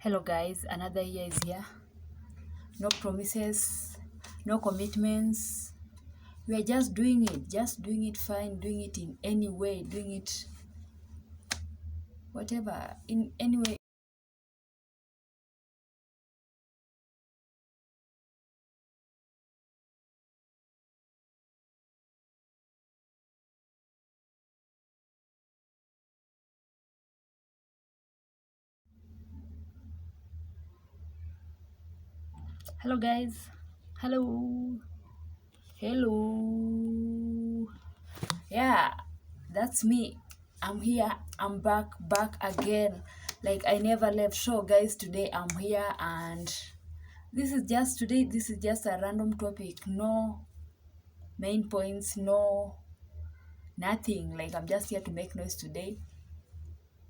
Hello guys, another year is here. No promises, no commitments. We are just doing it fine, doing it in any way, doing it whatever, in any way. Hello guys. Hello. Hello. Yeah, that's me. I'm here. I'm back again. Like I never left. So guys, today I'm here and this is just a random topic. No main points, no nothing. Like I'm just here to make noise today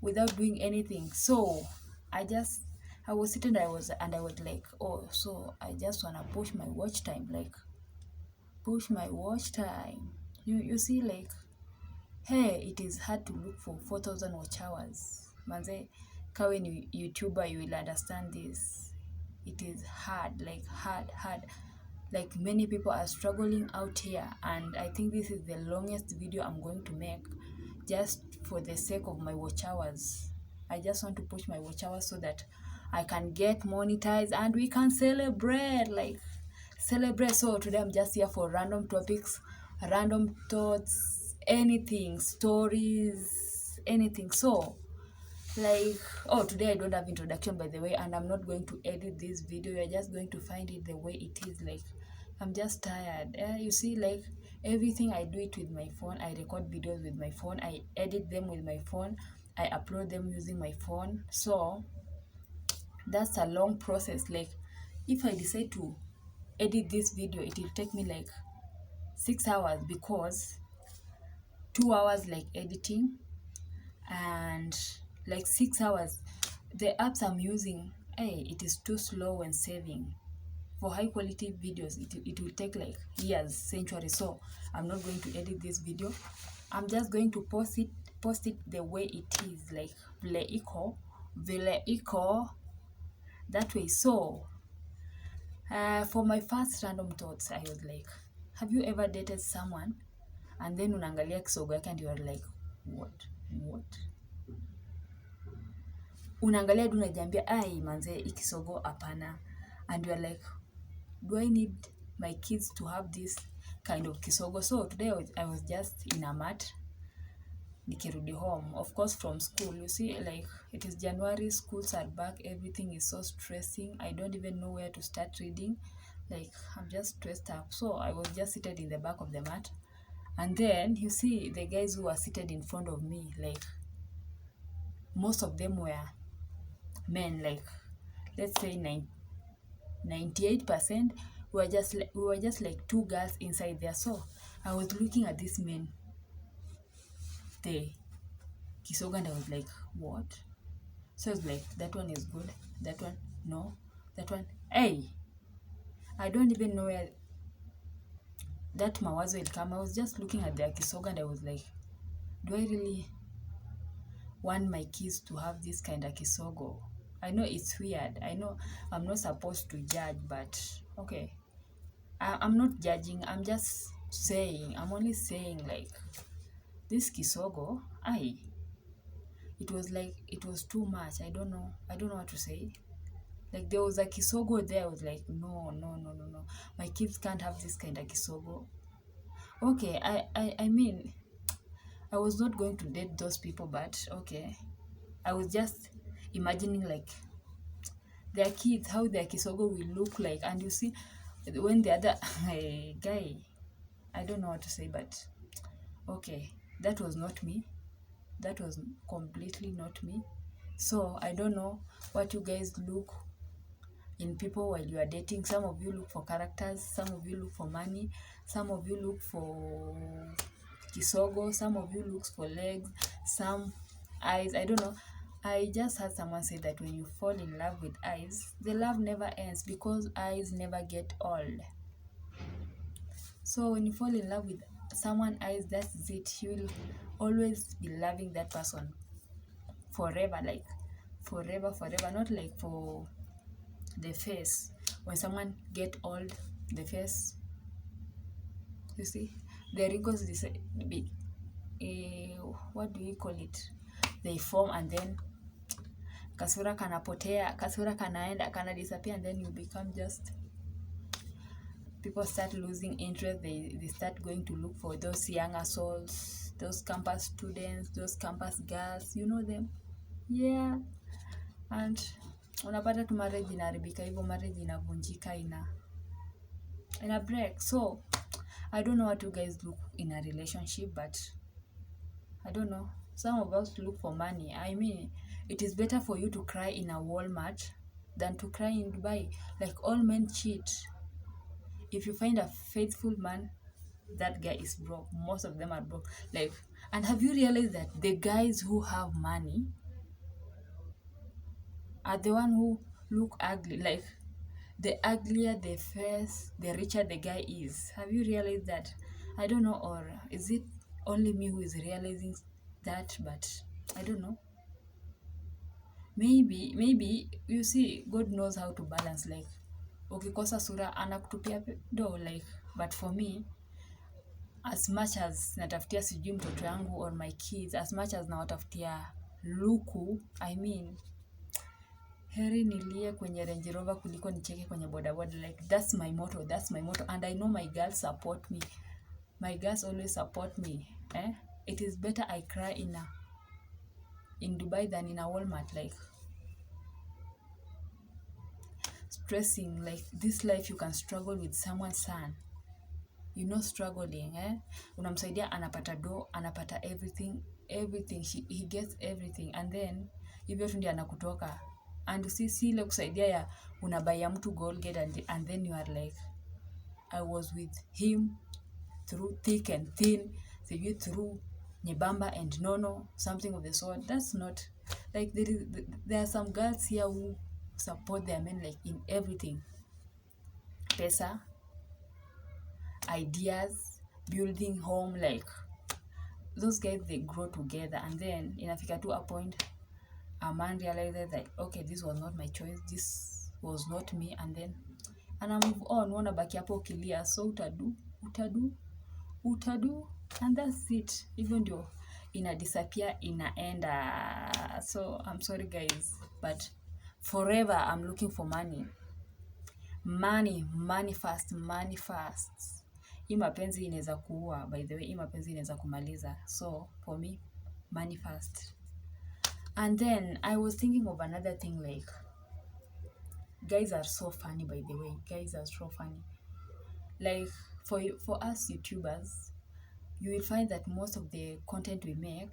without doing anything. So I just I was sitting there, I was like, oh, so I just wanna push my watch time, like push my watch time. You see, like, hey, it is hard to look for 4,000 watch hours. Manze, kawe ni YouTuber, you will understand this. It is hard, like hard. Like many people are struggling out here, and I think this is the longest video I'm going to make just for the sake of my watch hours. I just want to push my watch hours so that I can get monetized and we can celebrate, like celebrate. So today I'm just here for random topics, random thoughts, anything, stories, anything. So like, oh, today I don't have introduction, by the way, and I'm not going to edit this video. You're just going to find it the way it is. Like, I'm just tired. You see, like, everything I do it with my phone. I record videos with my phone, I edit them with my phone, I upload them using my phone. So that's a long process. Like, if I decide to edit this video, it will take me like 6 hours, because 2 hours like editing, and like 6 hours the apps I'm using, hey, it is too slow when saving. For high quality videos, it will take like years, centuries. So I'm not going to edit this video. I'm just going to post it the way it is, like vile iko that way. So for my first random thoughts, I was like, have you ever dated someone and then unaangalia kisogo yake and you are like, what unaangalia tu unajiambia, ai manze, ikisogo hapana, and you are like, do I need my kids to have this kind of kisogo? So today I was just in a mat nikirudi home, of course, from school. You see, like, it is January, schools are back, everything is so stressing. I don't even know where to start reading. Like, I'm just stressed up. So I was just seated in the back of the mat, and then you see the guys who were seated in front of me, like most of them were men, like let's say 98%. We were just like two girls inside there. So I was looking at this men, the kisoga, and I was like, what? So I was like, that one is good, that one no, that one, hey, I don't even know where that mawazo will come. I was just looking at their kisoga and I was like, do I really want my kids to have this kind of kisogo? I know it's weird, I know I'm not supposed to judge, but okay, I'm not judging, I'm just saying, I'm only saying, like, this kisogo, it was like, it was too much. I don't know what to say. Like, there was a kisogo there. I was like, no, my kids can't have this kind of kisogo. Okay, I mean, I was not going to date those people, but okay, I was just imagining, like, their kids, how their kisogo will look like. And you see, when the other guy, I don't know what to say, but okay, that was not me. That was completely not me. So I don't know what you guys look in people while you are dating. Some of you look for characters, some of you look for money, some of you look for kisogo, some of you look for legs, some eyes. I don't know. I just had someone say that when you fall in love with eyes, the love never ends, because eyes never get old. So when you fall in love with someone eyes, that's it. You will always be loving that person forever, like forever, not like for the face. When someone get old, the face, you see, the wrinkles what do we call it, they form, and then kasura kanapotea, kasura kanaenda, kana disappear, and then you become just, people start losing interest. They start going to look for those younger souls, those campus students, those campus girls, you know them, yeah. And unapata tu marriage inaharibika hivyo, marriage inavunjika, ina break. So I don't know what you guys look in a relationship, but I don't know, some of us look for money. I mean, it is better for you to cry in a Walmart than to cry in Dubai. Like, all men cheat. If you find a faithful man, that guy is broke. Most of them are broke. Like, and have you realized that the guys who have money are the one who look ugly? Like, the uglier the face, the richer the guy is. Have you realized that? I don't know, or is it only me who is realizing that? But I don't know. Maybe you see, God knows how to balance. Like, ukikosa sura anakutupia do, like, but for me, as much as natafutia sijui mtoto yangu or my kids, as much as nawatafutia luku, I mean, heri nilie kwenye Range Rover kuliko nicheke kwenye bodaboda. Like, that's my motto, and I know my girls support me. My girls always support me. It is better I cry in Dubai than in a Walmart. Like, stressing, like, this life you can struggle with someone's son, you know, struggling, unamsaidia, anapata do, anapata everything, he gets everything, and then hivyo tu ndio anakutoka. And you see ile kusaidia ya unabaya mtu Colgate, and then you are like, I was with him through thick and thin, sijui through nyebamba and nono, something of the sort. That's not, like, there are some girls here who support their men, like, in everything. Pesa, ideas, building home, like, those guys, they grow together, and then inafika to a point a man realizes that, okay, this was not my choice, this was not me, and then ana move on. Unabaki hapo ukilia, so utadu, and that's it. Even though ina disappear, inaenda. So I'm sorry guys, but forever I'm looking for money fast. Hii mapenzi inaweza kuua, by the way, hii mapenzi inaweza kumaliza. So for me, money fast. And then I was thinking of another thing, like, guys are so funny, by the way. Guys are so funny. Like, for us YouTubers, you will find that most of the content we make,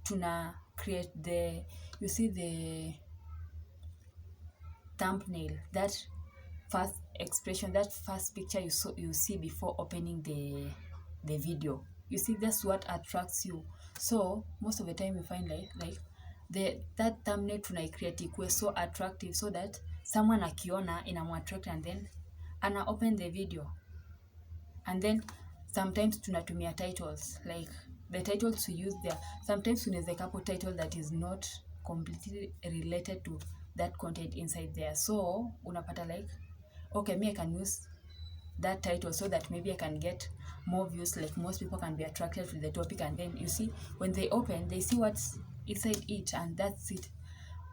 tuna create the thumbnail, that first expression, that first picture you see before opening the video. You see, that's what attracts you. So most of the time you find like that thumbnail tunaicreate ikuwe so attractive, so that someone akiona inamuattract, and then ana open the video. And then sometimes tunatumia titles, like the titles we use there. Sometimes tunaweza kapo title that is not completely related to that content inside there. So unapata like, okay, me I can use that title so that maybe I can get more views, like most people can be attracted to the topic, and then you see, when they open, they see what's inside it, and that's it.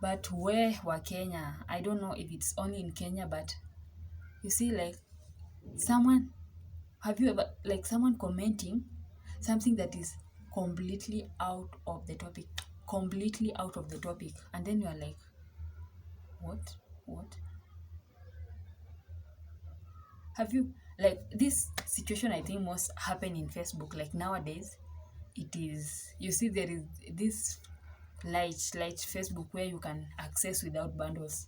But where wa Kenya, I don't know if it's only in Kenya, but you see, like, someone, have you ever, like, someone commenting something that is completely out of the topic, and then you are like, what? Have you, like, this situation, I think most happen in Facebook. Like, nowadays it is, you see, there is this light Facebook where you can access without bundles.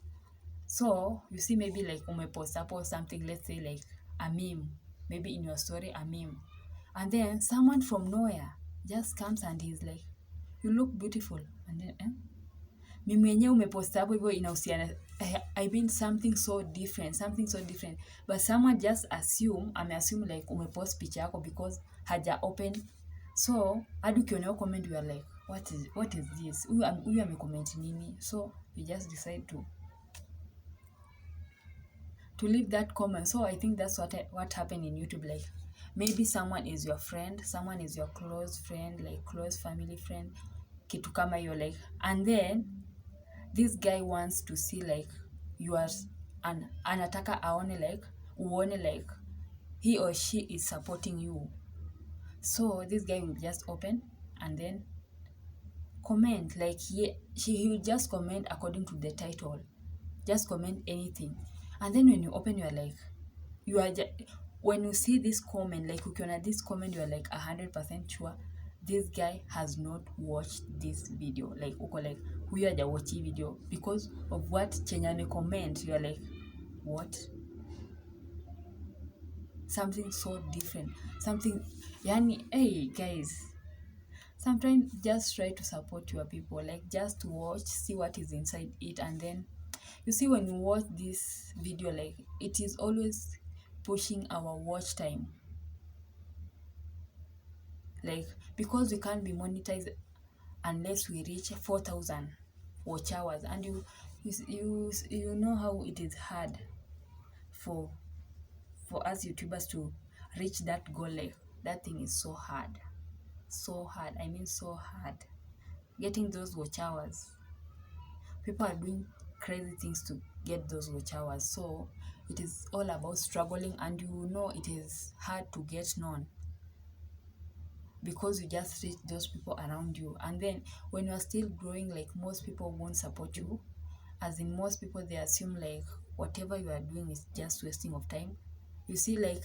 So you see, maybe like umepost up or something, let's say like a meme, maybe in your story, a meme, and then someone from nowhere just comes and he's like, you look beautiful, and then mimi yenyewe umepost hapo hivyo inahusiana, I mean something so different, but someone just assume like umepost picha yako because haja open. So hadi ukiona comment you are like, what is this, huyu amecomment nini? So you just decide to leave that comment. So I think that's what happened in YouTube. Like maybe someone is your friend, someone is your close friend, like close family friend, kitu kama hiyo, like, and then this guy wants to see like you are anataka aone like uone like he or she is supporting you. So this guy will just open and then comment, like he will just comment according to the title, just comment anything, and then when you open you're like, when you see this comment, like ukiona this comment, you're like 100% sure this guy has not watched this video. Like uko like huyu hajawatch hii video because of what chenye amecomment. You're like, what? Something so different, something yani. Hey guys, sometimes just try to support your people, like just watch, see what is inside it, and then you see when you watch this video, like it is always pushing our watch time, like because we can't be monetized unless we reach 4,000 watch hours, and you know how it is hard for us YouTubers to reach that goal. Like that thing is so hard, I mean so hard getting those watch hours. People are doing crazy things to get those watch hours, so it is all about struggling, and you know it is hard to get known because you just reach those people around you, and then when you are still growing, like most people won't support you, as in most people they assume like whatever you are doing is just wasting of time. You see, like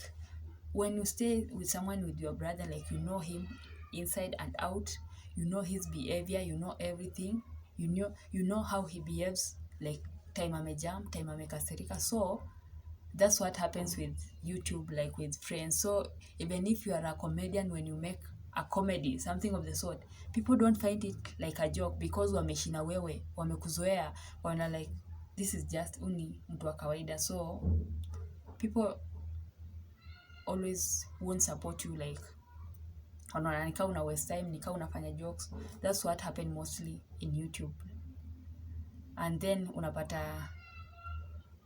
when you stay with someone, with your brother, like you know him inside and out, you know his behavior, you know everything, you know how he behaves, like time amejam, time amekasirika. So that's what happens with YouTube, like with friends. So even if you are a comedian, when you make a comedy, something of the sort, people don't find it like a joke because wameshina wewe, wamekuzoea, wana like this is just uni mtu wa kawaida. So people always won't support you, like wanaona nika una waste time, nika unafanya jokes. That's what happened mostly in YouTube. And then unapata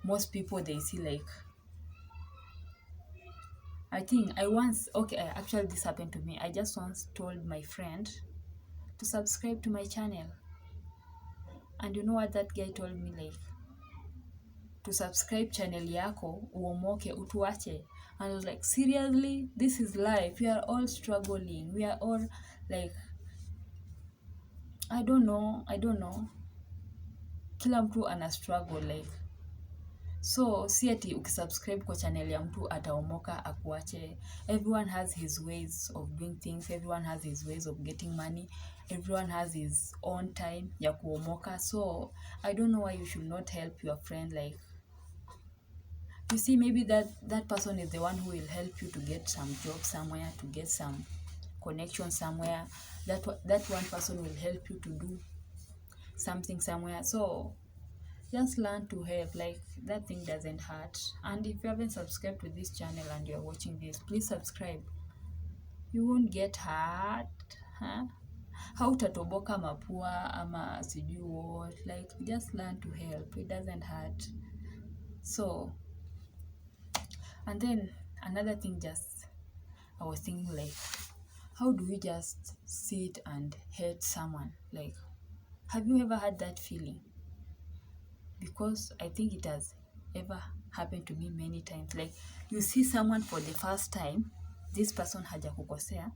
most people they see like, actually this happened to me. I just once told my friend to subscribe to my channel, and you know what that guy told me? Like, to subscribe channel yako uomoke utuache. And I was like, seriously? This is life. We are all struggling. We are all like, I don't know. Kila mtu ana struggle, like, so si ati ukisubscribe kwa channel ya mtu ataomoka akuache. Everyone has his ways of doing things, everyone has his ways of getting money, everyone has his own time ya kuomoka. So I don't know why you should not help your friend. Like, you see, maybe that person is the one who will help you to get some job somewhere, to get some connection somewhere. That one person will help you to do something somewhere. So just learn to help. Like, that thing doesn't hurt. And if you haven't subscribed to this channel and you're watching this, please subscribe. You won't get hurt, huh? Hautatoboka mapua ama sijui what. Like, just learn to help. It doesn't hurt. So, and then another thing, just I was thinking, like, how do we just sit and hate someone? Like, have you ever had that feeling? Because I think it has ever happened to me many times. Like, you see someone for the first time, this person hajakukosea,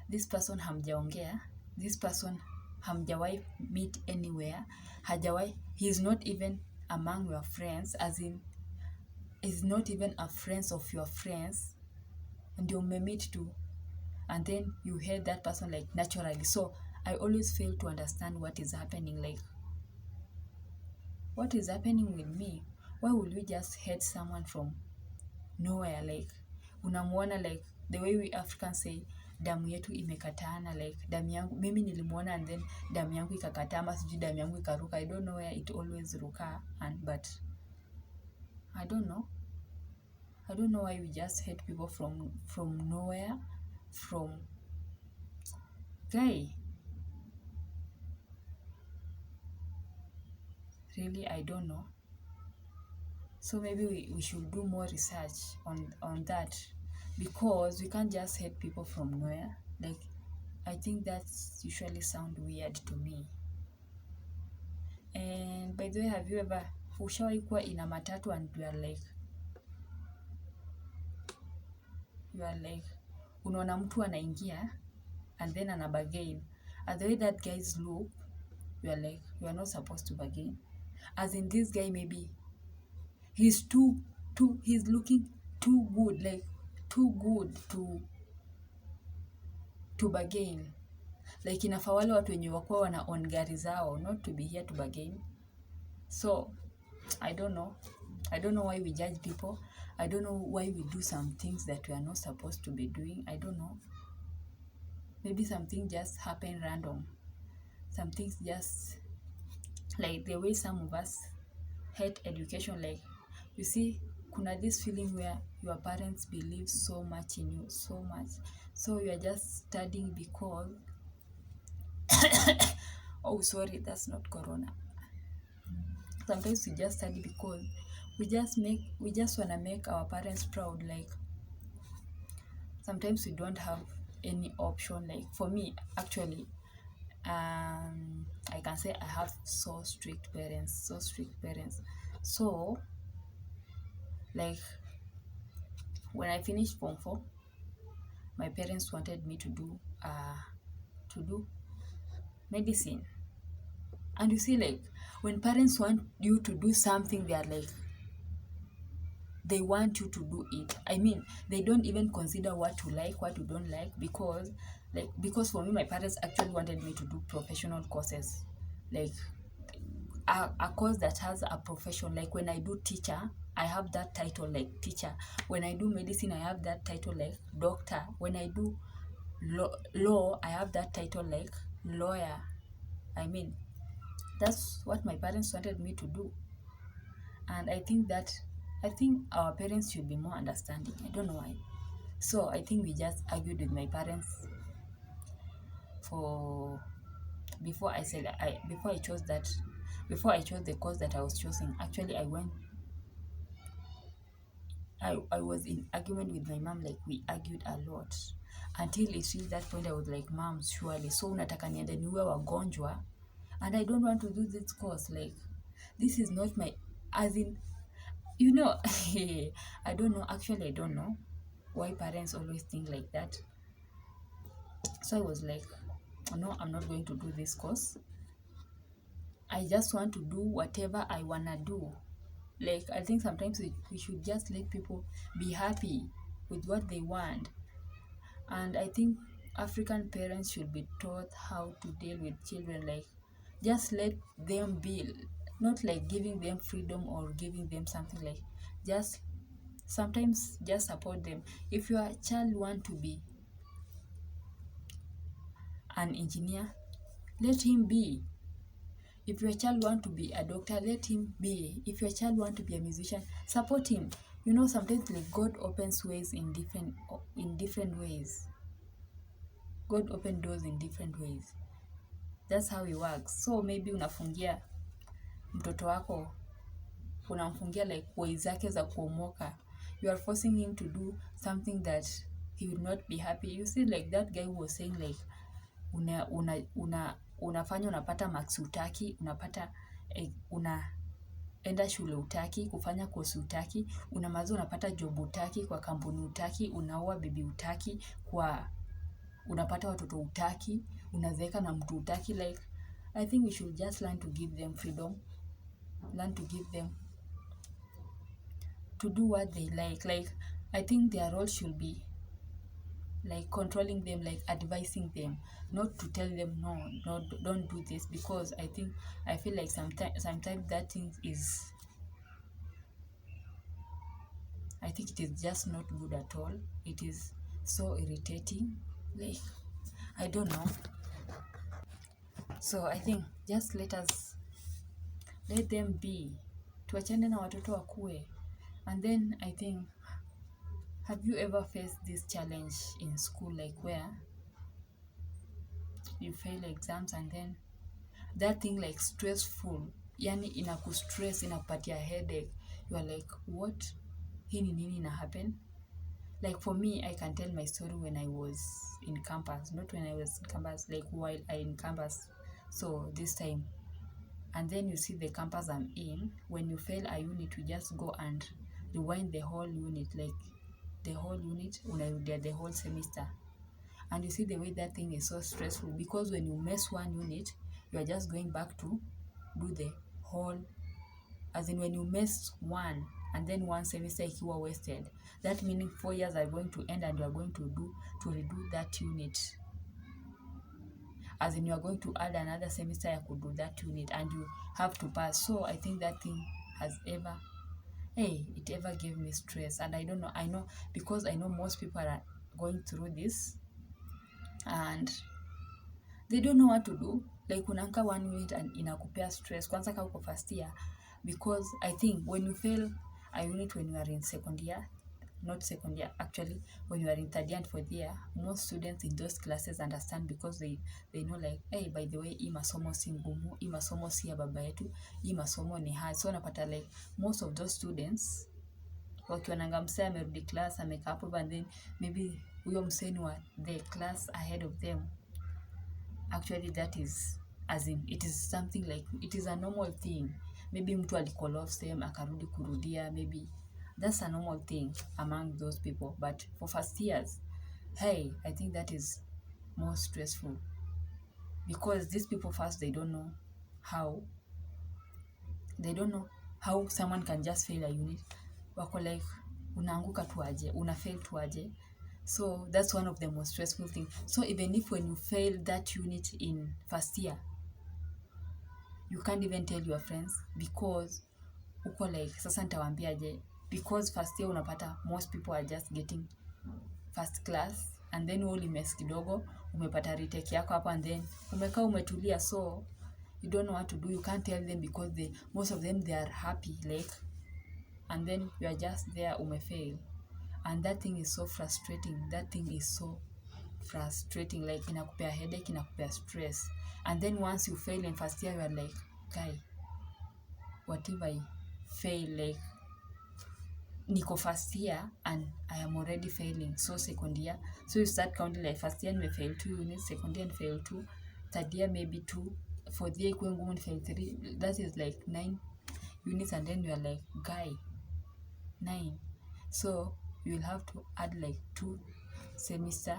this person hamjaongea, this person hamjawai meet anywhere, he's not even among your friends, as in is not even a friend of your friends, and you may meet too, and then you hate that person like naturally. So I always fail to understand what is happening. Like, what is happening with me? Why would we just hate someone from nowhere? Like, unamuona, like the way we Africans say damu yetu imekatana, like damu yangu mimi nilimuona and then damu yangu ikakataa, ama sijui damu yangu ikaruka. I don't know where it always ruka, but I don't know why we just hate people from nowhere, from guy. Really, I don't know. So maybe we should do more research on that, because we can't just hate people from nowhere. Like, I think that's usually sound weird to me. And by the way, have you ever ushawahi kuwa in a matatu and you are like unaona mtu anaingia and then ana bargain, and the way that guys look, you are like, you are not supposed to bargain. As in, this guy, maybe he's he's looking too good, like too good to bargain. Like, inafaa wale watu wenye wakuwa wana on gari zao, not to be here to bargain. So I don't know why we judge people. I don't know why we do some things that we are not supposed to be doing. I don't know. Maybe something just happened random. Some things just, like the way some of us hate education. Like, you see, kuna this feeling where your parents believe so much in you, so much. So you are just studying because oh, sorry, that's not corona. Sometimes we just study because we just want to make our parents proud. Like, sometimes we don't have any option. Like, for me, actually, I can say I have so strict parents. So, like, when I finished Form 4, my parents wanted me to do medicine. And you see, like, when parents want you to do something, they are like, they want you to do it. I mean, they don't even consider what you like, what you don't like, because for me, my parents actually wanted me to do professional courses, like a course that has a profession. Like, when I do teacher, I have that title, like teacher. When I do medicine, I have that title, like doctor. When I do law, I have that title, like lawyer. I mean, that's what my parents wanted me to do. And I think our parents should be more understanding. I don't know why. So I think we just argued with my parents before I chose the course that I was choosing. Actually, I was in argument with my mom. Like, we argued a lot until it reached that point. I was like, Mom, surely, so unataka niende niwe wagonjwa, and I don't want to do this course. Like, this is not my, as in, I don't know. Actually, I don't know why parents always think like that. So I was like, no, I'm not going to do this course. I just want to do whatever I wanna do. Like, I think sometimes we should just let people be happy with what they want. And I think African parents should be taught how to deal with children. Like, just let them be, not like giving them freedom or giving them something. Like, just sometimes just support them. If your child want to be an engineer, let him be. If your child want to be a doctor, let him be. If your child want to be a musician, support him. Sometimes, like, God opens ways in different ways. God open doors in different ways. That's how he works. So maybe unafungia mtoto wako, unamfungia like ways zake za kuomoka. You are forcing him to do something that he would not be happy. You see, like that guy was saying, like, unafanya unapata marks utaki, unapata unaenda shule utaki, kufanya course utaki, unamaza unapata job utaki, kwa kampuni utaki, unaoa bibi utaki, unapata watoto utaki, unazeeka na mtu utaki. Like, I think we should just learn to give them freedom, learn to give them to do what they like. Like, I think their role should be like controlling them, like advising them, not to tell them no, don't do this, because I feel like sometimes that thing is, I think it is just not good at all. It is so irritating. Like, I don't know. So I think just let them be, tuachane na watoto wakue. And then I think, have you ever faced this challenge in school, like where you fail exams and then that thing, like, stressful, yani inakustress, inakupatia headache. You are like, what? Hii ni nini ina happen? Like for me, I can tell my story when I was in campus, not when I was in campus, like while I in campus. So this time, and then you see the campus I'm in, when you fail a unit, you just go and rewind the whole unit, like the whole unit, unarudia the whole semester. And you see the way that thing is so stressful, because when you mess one unit, you are just going back to do the whole, as in when you mess one and then one semester ikiwa wasted, that meaning 4 years are going to end and you are going to redo that unit, as in you are going to add another semester ya kudo that unit, and you have to pass. So I think that thing has ever, it ever gave me stress. And I don't know, I know because I know most people are going through this and they don't know what to do. Like unanka one unit and inakupea stress kwanza kama uko first year, because I think when you fail a unit when you are in second year, not second year actually, when you are in third year and fourth year, most students in those classes understand, because they know like, hey, by the way, hii masomo si ngumu, hii masomo si ya baba yetu, hii masomo ni hard. So napata like most of those students wakionanga msee amerudi class amekaa hapo, and then maybe huyo msee ni wa the class ahead of them. Actually that is, as in, it is something like, it is a normal thing. Maybe mtu alicall off same akarudi kurudia, maybe that's a normal thing among those people. But for first years, hey, I think that is more stressful, because these people first, they don't know how someone can just fail a unit. Wako like, unaanguka tu aje, una fail tu aje. So that's one of the most stressful things. So even if when you fail that unit in first year, you can't even tell your friends, because uko like, sasa nitawaambiaje, because first year unapata most people are just getting first class, and then wewe ulimess kidogo, umepata retake yako hapa, and then umekaa umetulia, so you don't know what to do. You can't tell them because most of them, they are happy, like, and then you are just there, umefail. And that thing is so frustrating. Like inakupea headache, inakupea stress. And then once you fail in first year, you are like, guy, what if I fail? Like, niko first year and I am already failing. So second year, so you start counting like first year and fail 2 units, second year and fail 2, third year maybe 2, fourth year ikuwe ngumu and fail 3. That is like 9 units, and then you are like, guy, 9. So you will have to add like 2 semester,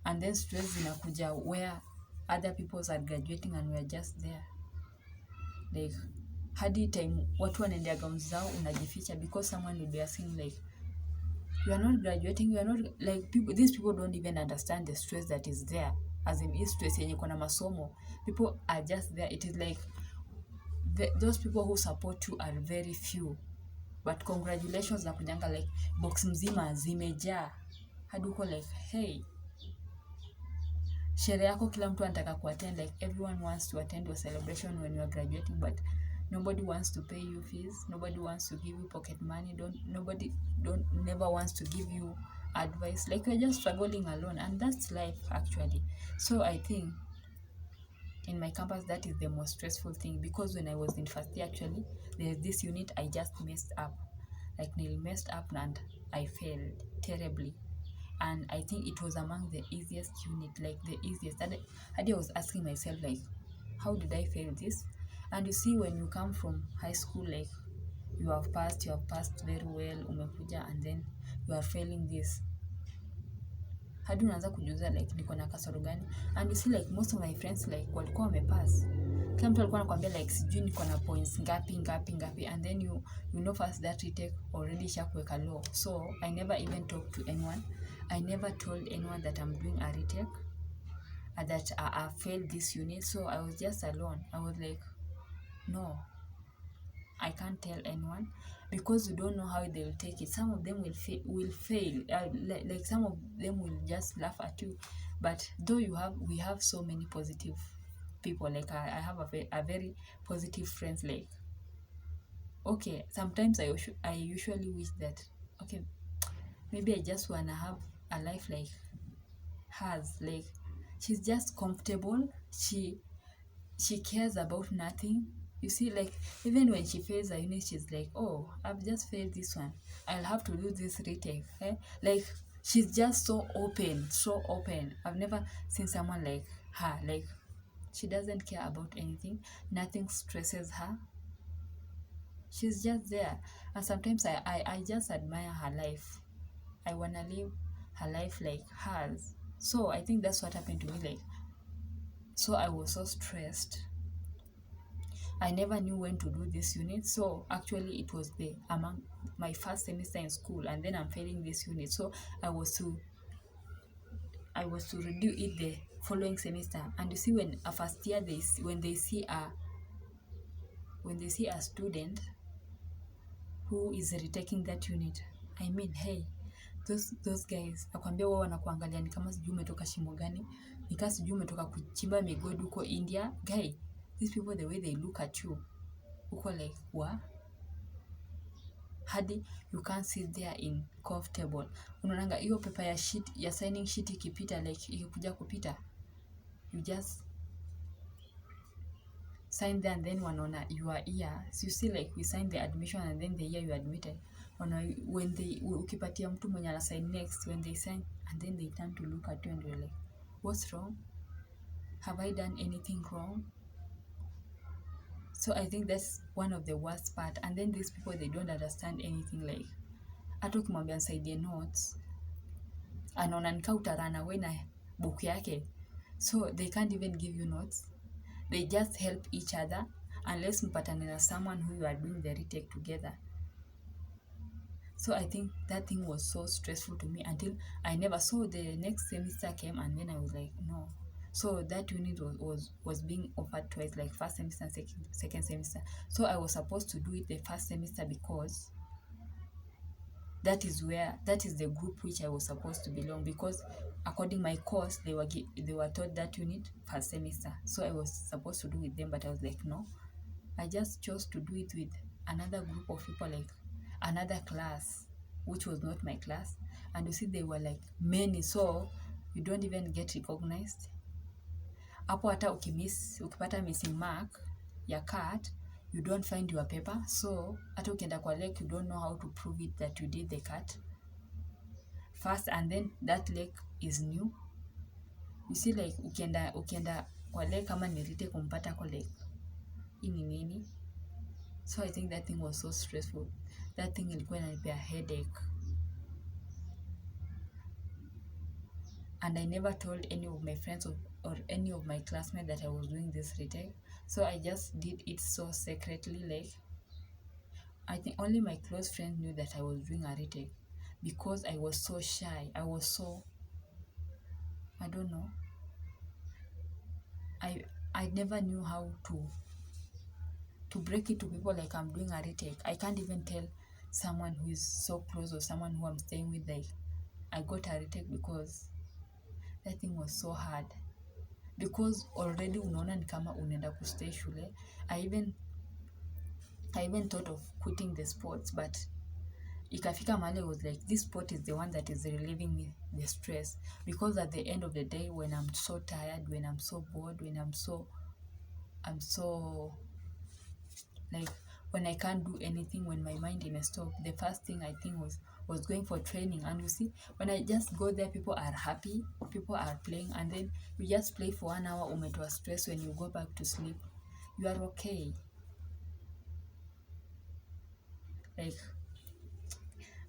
and then stress zinakuja where other people are graduating and we are just there. Like hadi time watu wanaendea gowns zao unajificha, because someone will be asking like, you are not graduating, you are not like, these people don't even understand the stress that is there, as in stress yenye kuna masomo. People are just there. It is like those people who support you are very few, but congratulations na kujanga like box mzima zimejaa, hadi uko like, hey, sherehe yako kila mtu anataka kuattend, like everyone wants to attend your celebration when you are graduating, but nobody wants to pay you fees, nobody wants to give you pocket money, never wants to give you advice, like you're just struggling alone. And that's life actually. So I think in my campus, that is the most stressful thing, because when I was in first year, actually there's this unit I just messed up, like nearly messed up, and I failed terribly. And I think it was among the easiest unit, like the easiest. And I was asking myself like, how did I fail this? And you see, when you come from high school, like you have passed very well, umekuja, and then you are failing this, hadi unaanza kujiuliza like, niko na kasoro gani? And you see like most of my friends like walikuwa wamepass, kila mtu alikuwa anakuambia like, sijui niko na points ngapi, and then you know first that retake already shakuweka low. So I never even talked to anyone. I never told anyone that I'm doing a retake, that I failed this unit. So I was just alone. I was like, no, I can't tell anyone, because you don't know how they will take it. Some of them will fail. Like some of them will just laugh at you. But though we have so many positive people. Like I have a very positive friends. Like, okay, sometimes I usually wish that, okay, maybe I just wanna have a life like hers. Like she's just comfortable. She cares about nothing. You see, like, even when she fails a unit, she's like, oh, I've just failed this one. I'll have to do this retake. Eh? Like, she's just so open, so open. I've never seen someone like her. Like, she doesn't care about anything. Nothing stresses her. She's just there. And sometimes I just admire her life. I want to live her life like hers. So I think that's what happened to me. Like, so I was so stressed. I never knew when to do this unit. So actually it was the among my first semester in school, and then I'm failing this unit. So I was to redo it the following semester. And you see, when a first year when they see a student who is retaking that unit, I mean, hey, those guys nakwambia wao wanakuangalia ni kama sijui umetoka shimo gani, ni kama sijui umetoka kuchimba migodi huko India. Guy, these people, the way they look at you, uko like, what? Hadi you can't sit there in comfortable. Unaonanga hiyo paper ya sheet ya signing sheet ikipita, like ikikuja kupita, you just sign there and then wanaona you are here. So you see, like, we sign the admission and then the year you admitted. When they ukipatia mtu mwenye ana sign next, when they sign and then they turn to look at you and you're like, what's wrong? Have I done anything wrong? So I think that's one of the worst part. And then these people, they don't understand anything. Like, hata ukimwambia nisaidie notes, anaona nika utarana away na book yake. So they can't even give you notes. They just help each other unless mpatane na someone who you are doing the retake together. So I think that thing was so stressful to me until I never saw the next semester came, and then I was like, no. So that unit was being offered twice, like first semester and second semester. So I was supposed to do it the first semester because that is the group which I was supposed to belong, because according my course they were taught that unit first semester. So I was supposed to do with them, but I was like, no. I just chose to do it with another group of people, like another class, which was not my class. And you see, they were like many, so you don't even get recognized. Hapo hata ukipata missing mark ya cut, you don't find your paper. So hata ukienda kwa lake, you don't know how to prove it that you did the cut first, and then that lake is new. You see, like, ukienda kwa lake kama nilite kumpata kwa lake, ini nini? So I think that thing was so stressful. That thing ilikuwa inanipea headache. And I never told any of my friends or any of my classmates that I was doing this retake. So I just did it so secretly. Like, I think only my close friends knew that I was doing a retake, because I was so shy. I was so, I don't know. I never knew how to break it to people like I'm doing a retake. I can't even tell someone who is so close or someone who I'm staying with, like, I got a retake, because that thing was so hard. Because already unaona ni kama unaenda kustay shule. I even thought of quitting the sports, but ikafika mahali I was like, this sport is the one that is relieving me the stress. Because at the end of the day, when I'm so tired, when I'm so bored, when I'm so like, when I can't do anything, when my mind in a stop, the first thing I think was going for training. And you see, when I just go there, people are happy, people are playing, and then you just play for 1 hour, umetoa stress. When you go back to sleep, you are okay. Like,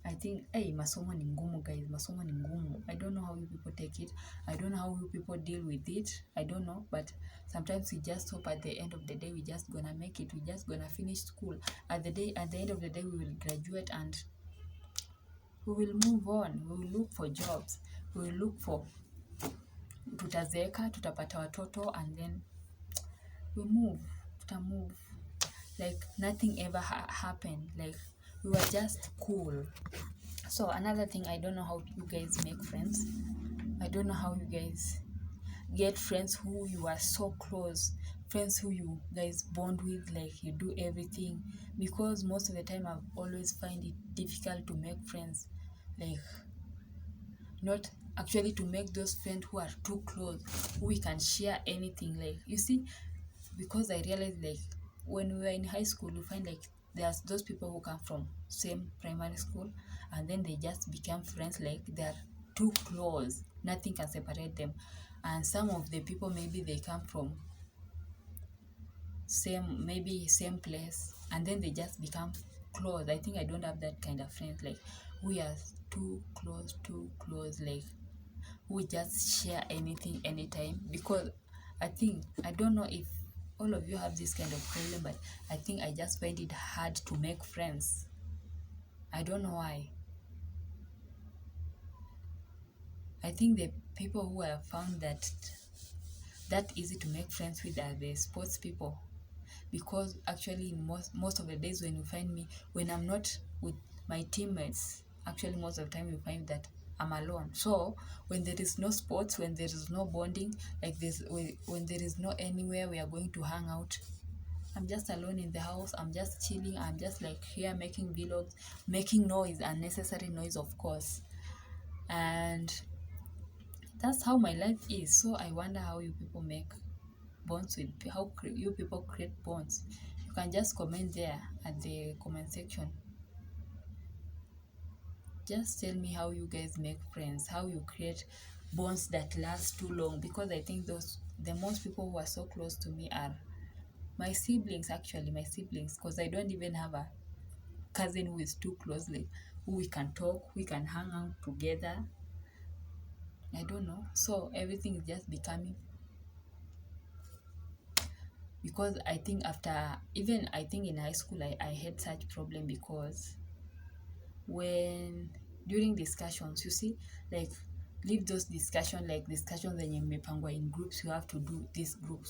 I think, hey, masomo ni ngumu, guys. Masomo ni ngumu. I don't know how you people take it. I don't know how you people deal with it. I don't know. But sometimes we just hope at the end of the day, we just gonna make it. We just gonna finish school. At the end of the day, we will graduate and we will move on. We will look for jobs. We will look for, tutazeeka, tutapata watoto, and then we move. Tutamove. Like, nothing ever happened. Like, we were just cool. So another thing, I don't know how you guys make friends. I don't know how you guys get friends who you are so close, friends who you guys bond with, like you do everything. Because most of the time I've always find it difficult to make friends, like, not actually to make those friends who are too close, who we can share anything. Like, you see, because I realized, like, when we were in high school, you find like there's those people who come from same primary school, and then they just become friends, like they're too close, nothing can separate them. And some of the people, maybe they come from same place, and then they just become close. I think I don't have that kind of friends, like we are too close, like we just share anything anytime. Because I don't know if all of you have this kind of problem, but I think I just find it hard to make friends. I don't know why. I think the people who have found that easy to make friends with are the sports people. Because actually most of the days when you find me, when I'm not with my teammates, actually most of the time you find that I'm alone. So when there is no sports, when there is no bonding, like this, when there is no anywhere we are going to hang out, I'm just alone in the house. I'm just chilling. I'm just like here making vlogs, making noise, unnecessary noise, of course. And that's how my life is. So I wonder how you people make bonds with, how you people create bonds. You can just comment there at the comment section. Just tell me how you guys make friends, how you create bonds that last too long. Because I think the most people who are so close to me are my siblings, actually my siblings, because I don't even have a cousin who is too close, like who we can talk, we can hang out together. I don't know. So everything is just becoming, because I think after, even I think in high school I had such problem, because when during discussions, you see, like leave those discussions, like discussions zenye mmepangwa in groups, you have to do this group,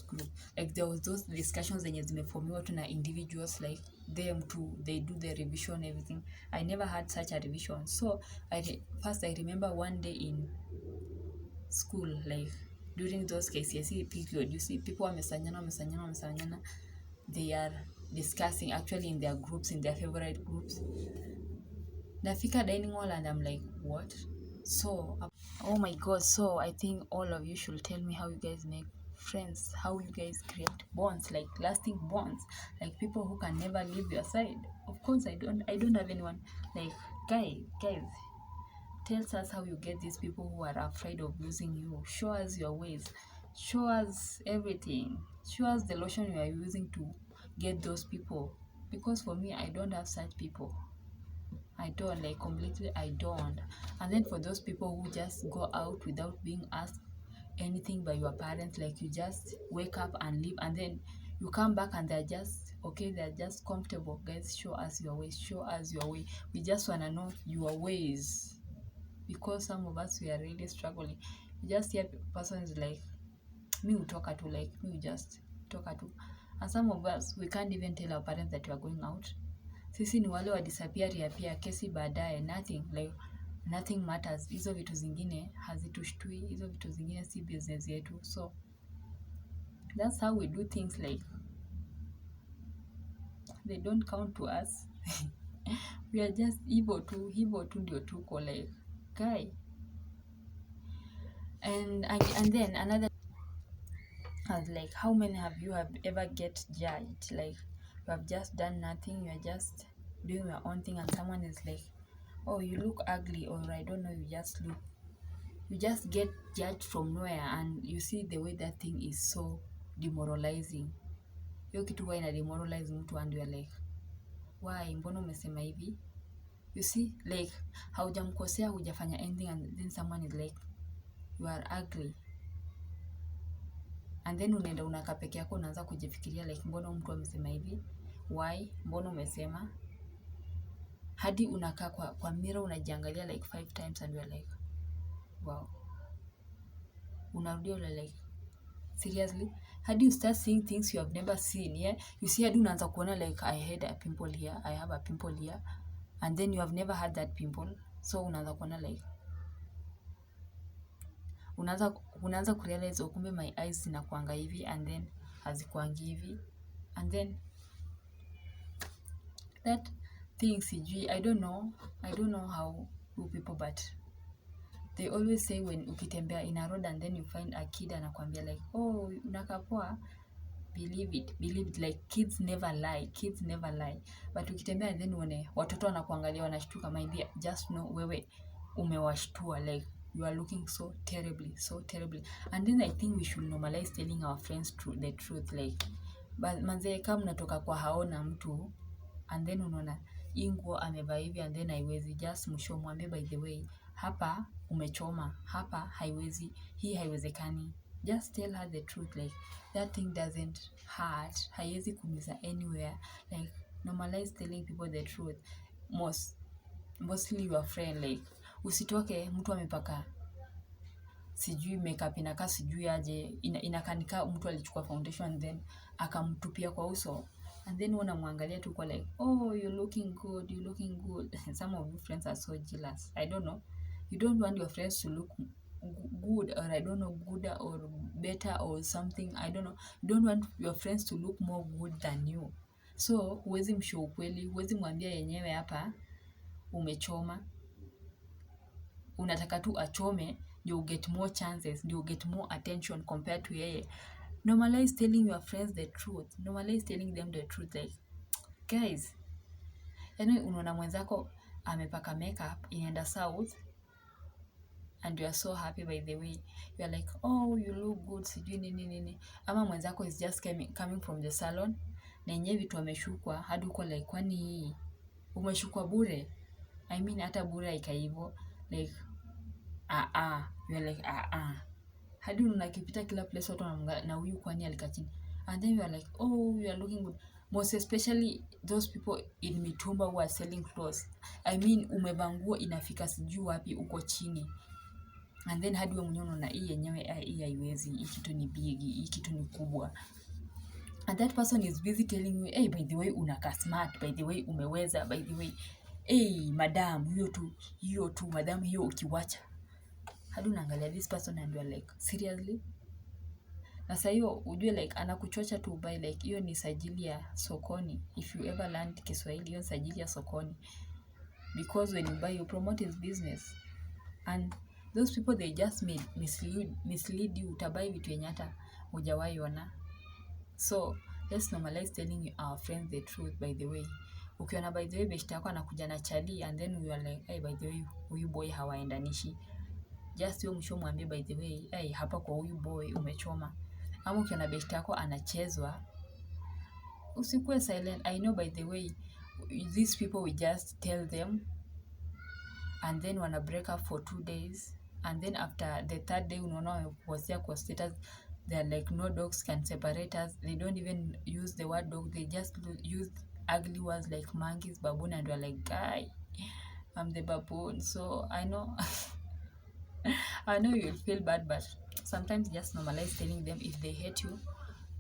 like there was those discussions zenye zimeformiwa tu na individuals, like them too, they do the revision, everything. I never had such a revision. So first I remember one day in school, like during those KCSE period, you see people wamesanyana, they are discussing actually in their groups, in their favorite groups. Nafika dining hall and I'm like, what? So, oh my god, so I think all of you should tell me how you guys make friends, how you guys create bonds, like lasting bonds, like people who can never leave your side. Of course, I don't have anyone. Like, guys, tell us how you get these people who are afraid of losing you. Show us your ways. Show us everything. Show us the lotion you are using to get those people. Because for me, I don't have such people. I don't, like completely I don't. And then for those people who just go out without being asked anything by your parents, like you just wake up and leave, and then you come back and they're just okay, they're just comfortable. Guys, show us your ways. Show us your way. We just want to know your ways, because some of us, we are really struggling. You just hear person is like, me utoka tu, like me just toka tu. And some of us, we can't even tell our parents that we are going out. Sisi ni wale wa disappear, reappear, kesi baadaye, nothing, like nothing matters. Hizo vitu zingine hazitushtui, hizo vitu zingine si business yetu. So that's how we do things, like they don't count to us. We are just hivyo tu ndio tuko, like guy. And then another was like, how many have you ever get judged, like you have just done nothing, you are just doing your own thing, and someone is like, oh, you look ugly, or I don't know, you just get judged from nowhere, and you see the way that thing is so demoralizing. Hiyo kitu huwa ina demoralize mtu, and you are like, why, mbona umesema hivi? You see, like haujamkosea, hujafanya anything, and then someone is like, you are ugly, and then unaenda unakaa peke yako, unaanza kujifikiria like, mbona mtu amesema hivi, why, mbona umesema, hadi unakaa kwa mirror unajiangalia like 5 times, and you are like, wow. Unarudia like, seriously, hadi you start seeing things you have never seen. Yeah, you see, hadi unaanza kuona like, I had a pimple here, I have a pimple here, and then you have never had that pimple. So unaanza kuona like, unaanza kurealize, kumbe my eyes zinakuanga hivi, and then hazikuangi hivi, and then that thing sijui, I don't know how you people, but they always say when ukitembea in a road and then you find a kid anakuambia like, oh, unakaa poa, Believe it, like kids never lie. But ukitembea then uone watoto wanakuangalia wanashtuka, my dear, just know wewe umewashtua, like you are looking so terribly. And then I think we should normalize telling our friends the truth, like but manze, kama mnatoka kwa haona mtu and then unaona hii nguo amevaa hivi and then haiwezi, just mshow, mwambie by the way, hapa umechoma, hapa haiwezi, hii haiwezekani. Just tell her the truth, like that thing doesn't hurt, haiwezi kumiza anywhere. Like normalize telling people the truth. Mostly your friend, like usitoke mtu amepaka sijui makeup inakaa sijui aje, inakanika mtu alichukua foundation then akamtupia kwa uso, and then unamwangalia tu kwa like, oh you're looking good. Some of your friends are so jealous. I don't know, you don't want your friends to look good, or I don't know, gooder or better or something, I don't know. You don't want your friends to look more good than you, so huwezi mshow ukweli, huwezi mwambia yenyewe hapa umechoma, unataka tu achome you get more chances, you get more attention compared to yeye. Normalize telling your friends the truth, normalize telling them the truth, like guys, yani unaona mwenzako amepaka makeup inaenda south and you are so happy, by the way, you are like, oh you look good sijui nini, ama mwenzako is just coming from the salon na yenyewe vitu ameshukwa hadi uko like, kwani umeshukwa bure? I mean hata bure haikaivo, like you're like hadi unakipita kila place watu wanamga na huyu kwani alika chini, and then you are like, oh you are looking good, most especially those people in mitumba who are selling clothes. I mean umevaa nguo inafika sijui wapi uko chini, and then hadi wewe mwenyewe unaona hii yenyewe hii haiwezi, hii kitu ni big, hii kitu ni kubwa, and that person is busy telling you, hey by the way unakaa smart, by the way umeweza, by the way hey madam, hiyo tu madam, hiyo ukiwacha hadi unaangalia this person and you are like, seriously? Na sasa hiyo ujue like anakuchocha tu by like hiyo ni sajili ya sokoni. If you ever learned Kiswahili, hiyo sajili ya sokoni, because when you buy you promote his business, and those people they just mislead you, utabai vitu yenye hata hujawahi ona. So let's normalize telling our friends the truth, by the way. Ukiona by the way beshte yako anakuja na chali and then you are like, hey by the way huyu boy hawaendanishi, just wewe mshow mwambie by the way, hey hapa kwa huyu boy umechoma. Ama ukiona beshte yako anachezwa, usikuwe silent. I know by the way these people we just tell them and then wana break up for 2 days, and then after the 3rd day unaona wamepostia kwa status they're like, no dogs can separate us. They don't even use the word dog, they just use ugly words like monkeys, baboon, and we're like, guy, I'm the baboon. So I know I know you'll feel bad, but sometimes just normalize telling them if they hate you,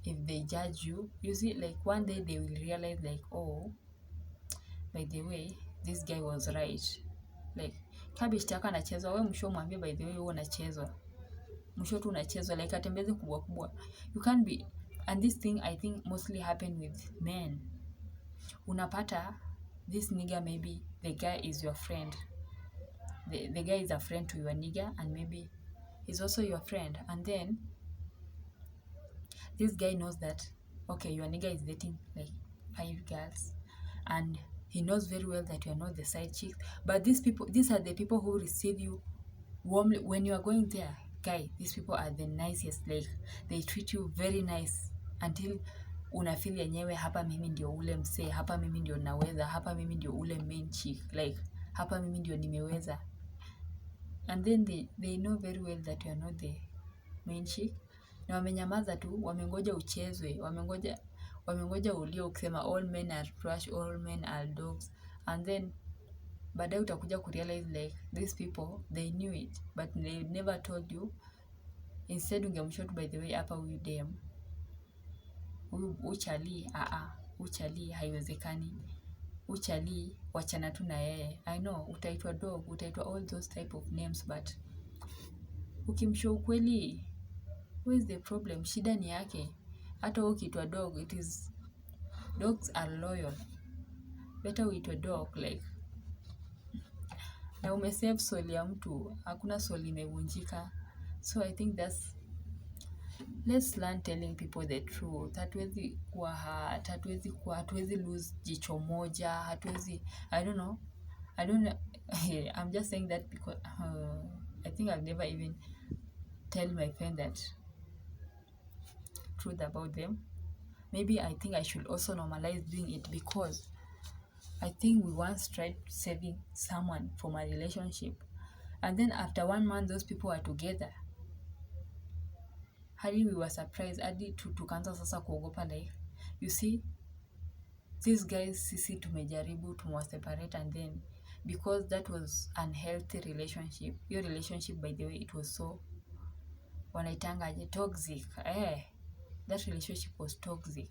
if they judge you. You see, like one day they will realize like, oh by the way this guy was right. Like kabishti yako anachezwa, wewe mshow mwambie by the way wewe unachezwa, mshow tu unachezwa, like atembeze kubwa. You can't be, and this thing I think mostly happen with men. Unapata this nigga, maybe the guy is your friend, the guy is a friend to your nigga, and maybe he's also your friend, and then this guy knows that okay your nigga is dating like 5 girls, and he knows very well that you are not the side chick, but these are the people who receive you warmly when you are going there. Guy, these people are the nicest, like they treat you very nice until unafeel yenyewe hapa mimi ndio ule msee, hapa mimi ndio naweza, hapa mimi ndio ule main chick, like hapa mimi ndio nimeweza, and then they know very well that you are not the main chick, na wamenyamaza tu, wamengoja uchezwe, wamengoja ulio ukisema all men are trash, all men are dogs, and then baadaye utakuja kurealize like these people they knew it but they never told you. Instead ungemshot by the way hapa huyu dem uchali haiwezekani, uchali wachana tu na yeye. I know utaitwa dog, utaitwa all those type of names, but ukimshow kweli, where is the problem? Shida ni yake. Hata ukiitwa dog, it is dogs are loyal, better uitwe dog, like na umesave soul ya mtu, hakuna soul imevunjika. So I think let's learn telling people the truth. Hatuwezi kuwa hatuwezi lose jicho moja, hatuwezi, I don't know, I'm just saying that because I think I've never even tell my friend that truth about them. Maybe I think I should also normalize doing it, because I think we once tried saving someone from a relationship, and then after 1 month those people were together. Hadi we were surprised, hadi tukaanza sasa kuogopa, like, you see, these guys sisi tumejaribu separate, and then because that was unhealthy relationship. Your relationship, by the way, it was so, wanaitangaje, toxic. That relationship was toxic.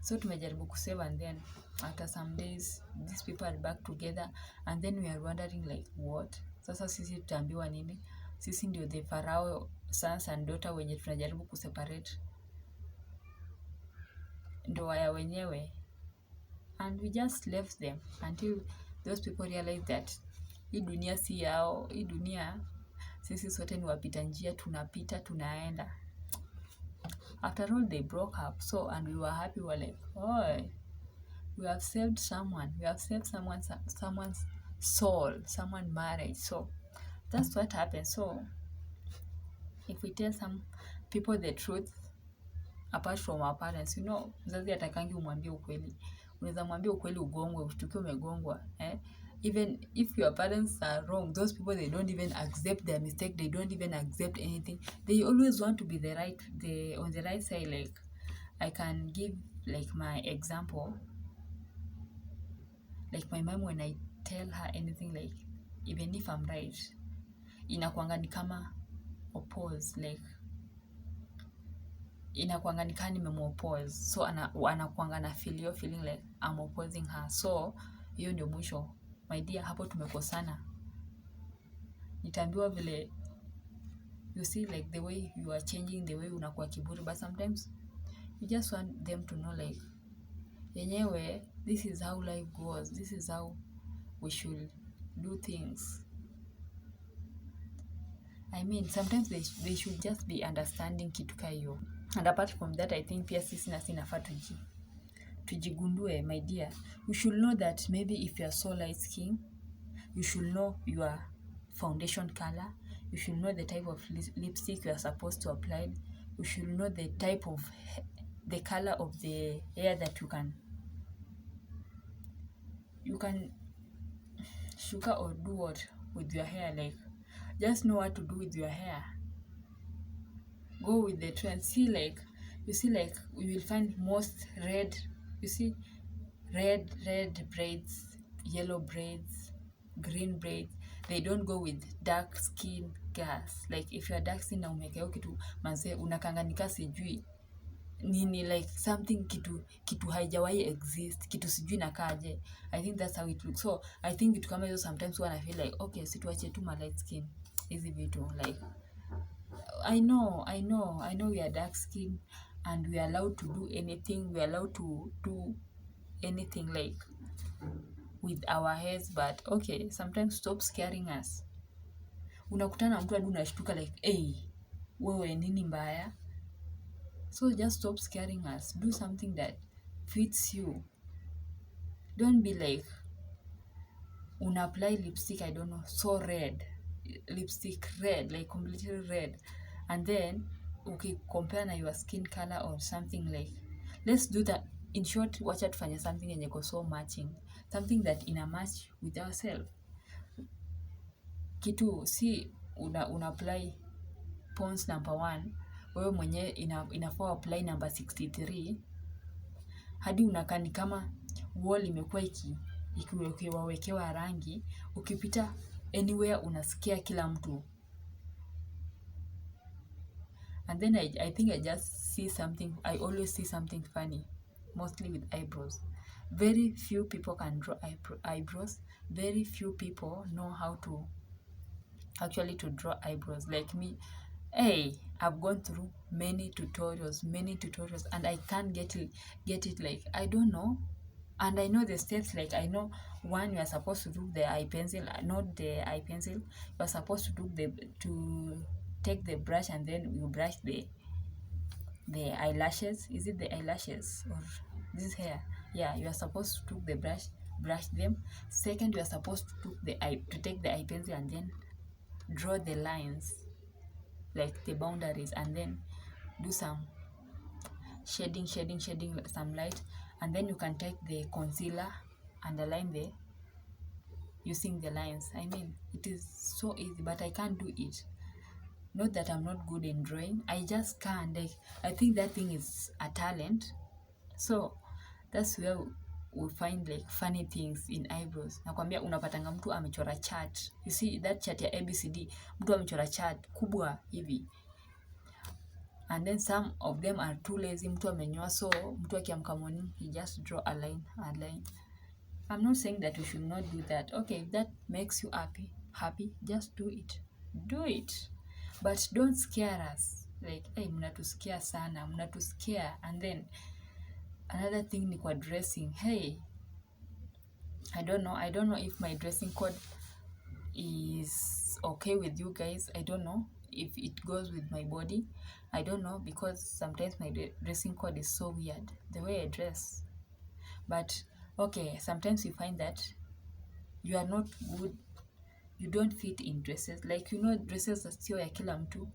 So tumejaribu kusave, and then after some days these people are back together, and then we are wondering like, what? Sasa sisi tutaambiwa nini? Sisi ndio the Pharaoh sons and daughter wenye tunajaribu kuseparate ndoa ya wenyewe. And we just left them until those people realized that hii dunia si yao, hii dunia sisi sote ni wapita njia, tunapita tunaenda. After all, they broke up, so, and we were happy. We were like, oh, we have saved someone, someone's soul, someone's marriage. So that's what happened. So if we tell some people the truth, apart from our parents, you know, mzazi atakangi umwambie ukweli. Unaweza mwambia ukweli ugongwe, ushtukiwe umegongwa, even if your parents are wrong, those people, they don't even accept their mistake, they don't even accept anything. They always want to be on the right side. Like, I can give like my example, like my mom, when I tell her anything, like even if I'm right, inakuanga ni kama oppose, like inakuanga ni kama nimemoppose, so anakuanga na feeling like I'm opposing her. So hiyo ndio mwisho, my dear, hapo tumekosana. Nitaambiwa vile, you see, like the way you are changing, the way unakuwa kiburi, but sometimes you just want them to know like, yenyewe, this is how life goes, this is how we should do things. I mean, sometimes they should just be understanding kitu ka hiyo. And apart from that, I think pia sisi na sinafaa tujigundue, my dear. You should know that maybe if you are so light skin, you should know your foundation color, you should know the type of lipstick you are supposed to apply, you should know the type of the color of the hair that you can sugar or do what with your hair. Like, just know what to do with your hair. Go with the trend. See, like, you see, like, you will find most red, you see, red braids, yellow braids, green braids. They don't go with dark skin girls. Like, if you are dark skin na umekeo kitu manze unakanganika sijui nini, like something kitu haijawahi exist, kitu sijui nakaje. I think that's how it looks. So I think vitu kama hizo sometimes when I feel like, okay, situache tu ma light skin hizi vitu. Like, I know we are dark skin and we are allowed to do anything, we are allowed to do anything like with our hairs, but okay, sometimes stop scaring us. Unakutana mtu hadi unashtuka like, hey, wewe nini mbaya? So just stop scaring us. Do something that fits you. Don't be like, apply lipstick, I don't know, so red, lipstick red, like completely red, and then okay, compare na your skin color or something. Like, let's do that. In short, wacha tufanye something yenye ko so matching, something that ina match with ourselves. Kitu si una apply Pond's number 1, wewe mwenye inafaa apply number 63, hadi unakani kama wall imekuwa ikiwekewa rangi, ukipita anywhere unasikia kila mtu. And then I think I just see something, I always see something funny, mostly with eyebrows. Very few people can draw eyebrows. Very few people know how to actually to draw eyebrows. Like me, hey, I've gone through many tutorials, and I can't get it. Like, I don't know. And I know the steps. Like, I know one, you are supposed to do the eye pencil, not the eye pencil. You are supposed to do to take the brush, and then you brush the the eyelashes. Is it the eyelashes or this hair? Yeah, you are supposed to take the brush them. Second, you are supposed to take the eye pencil and then draw the lines, like the boundaries, and then do some shading some light, and then you can take the concealer, underline the using the lines. I mean, it is so easy, but I can't do it. Not that I'm not good in drawing, I just can't. Like, I think that thing is a talent. So that's where we find like funny things in eyebrows. Nakwambia unapatanga mtu amechora chart. You see that chart ya ABCD, mtu amechora chart kubwa hivi. And then some of them are too lazy, mtu amenyoa, so mtu akiamka morning he just draw a line. I'm not saying that you should not do that. Okay, if that makes you happy, just do it. But don't scare us. Like, hey, mnatusikia sana, mnatusikia. And then another thing ni kwa dressing. Hey, I don't know if my dressing code is okay with you guys. I don't know if it goes with my body. I don't know, because sometimes my dressing code is so weird, the way I dress. But okay, sometimes you find that you are not good, you don't fit in dresses. Like, you know, dresses sio ya kila mtu.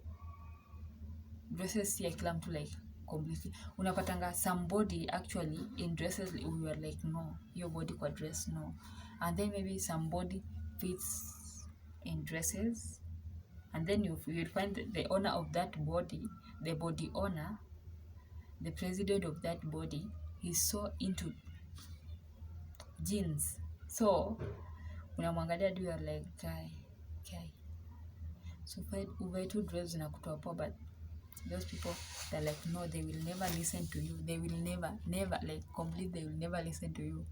Dresses si ya kila mtu, like completely. Unapatanga somebody actually in dresses, we are like, no, your body kwa dress, no. And then maybe somebody fits in dresses, and then you find the owner of that body, the body owner, the president of that body, he's so into jeans. So unamwangalia do, you are like, guy. So uvae tu dress na kutoa poa, but those people, they're like, no, they will never listen to you. They will never like completely, they will never listen to you.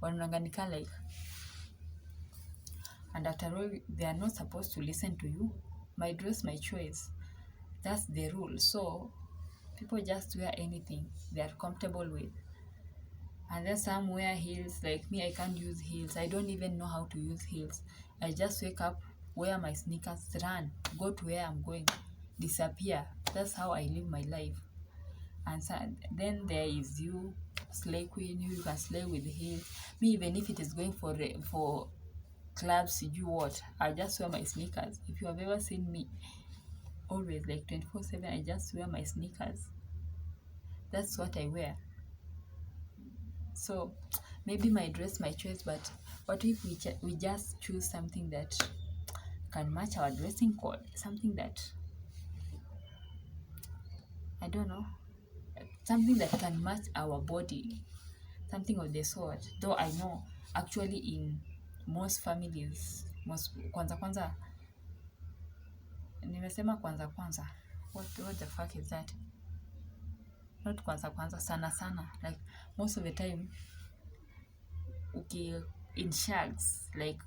Wananganika like, and after all, they are not supposed to listen to you. My dress, my choice. That's the rule. So people just wear anything they are comfortable with. And then some wear heels. Like me, I can't use heels. I don't even know how to use heels. I just wake up, wear my sneakers, run, go to where I'm going, disappear. That's how I live my life. And so, then there is you, slay queen, you can slay with heels. Me, even if it is going for clubs, you what, I just wear my sneakers. If you have ever seen me, always like 24/7, I just wear my sneakers. That's what I wear. So maybe my dress, my choice, but what if we just choose something that can match our dressing code, something that, I don't know, something that can match our body, something of the sort. Though I know actually in most families, kwanza nimesema kwanza what the fuck is that? Not kwanza sana, like most of the time in shags, like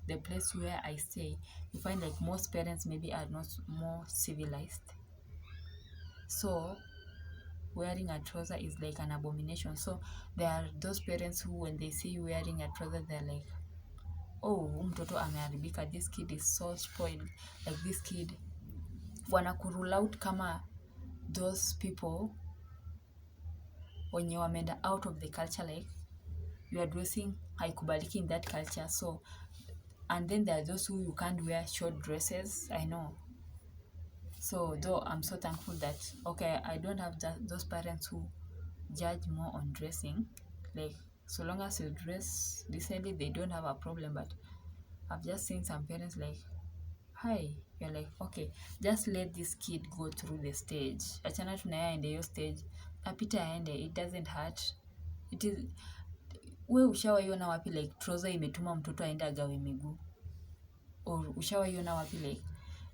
the place where I stay, you find like most parents maybe are not more civilized, so wearing a trouser is like an abomination. So there are those parents who, when they see you wearing a trouser, they're like, oh, mtoto ameharibika, this kid is so spoiled, like this kid. Wanakurule out kama those people wenye wameenda out of the culture, like your dressing haikubaliki in that culture. So, and then there are those who you can't wear short dresses. I know. So though I'm so thankful that, okay, I don't have those parents who judge more on dressing. Like, so long as you dress decently, they don't have a problem. But I've just seen some parents like, hi, you're like, okay, just let this kid go through the stage. Achana tunaya ende hiyo stage, apita aende, it doesn't hurt. It is, we ushawaiona wapi like trouser imetuma mtoto aende agawe miguu? Or ushawaiona wapi like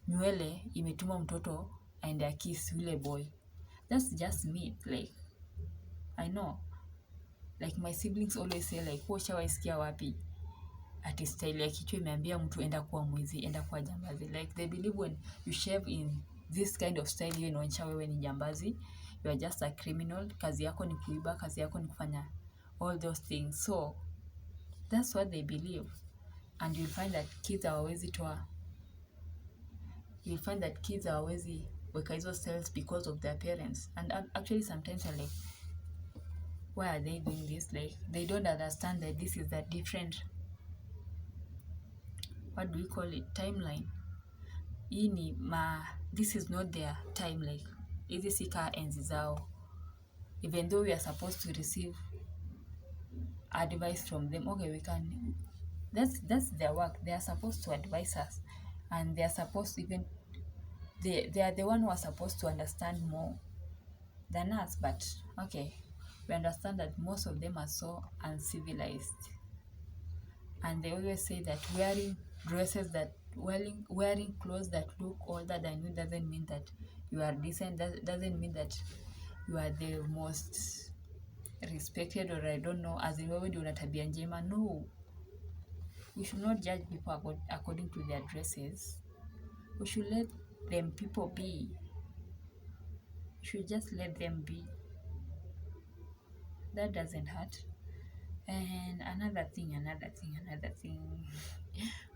nywele imetuma mtoto aende akiss yule boy? That's just me. Like, I know, like my siblings always say like, ushawaisikia wapi ati style ya kichwa imeambia mtu enda kuwa mwizi, enda kuwa jambazi? Like, they believe when you shave in this kind of style, hiyo inaonyesha wewe ni jambazi, you are just a criminal, kazi yako ni kuiba, kazi yako ni kufanya all those things. So that's what they believe. And you'll find that kids hawawezi weka hizo cells because of their parents. And actually sometimes I'm like, why are they doing this? Like, they don't understand that this is a different, what do we call it, timeline. This is not their time. Like, hizi sika enzi zao, even though we are supposed to receive advice from them. Okay, we can, that's their work. They are supposed to advise us, and they are supposed to even, they are the one who are supposed to understand more than us. But okay, we understand that most of them are so uncivilized, and they always say that wearing clothes that look older than you doesn't mean that you are decent. Doesn't mean that you are the most respected, or I don't know, as in wewe ndio una tabia njema. No, we should not judge people according to their dresses. We should let them people be. We should just let them be. That doesn't hurt. And another thing.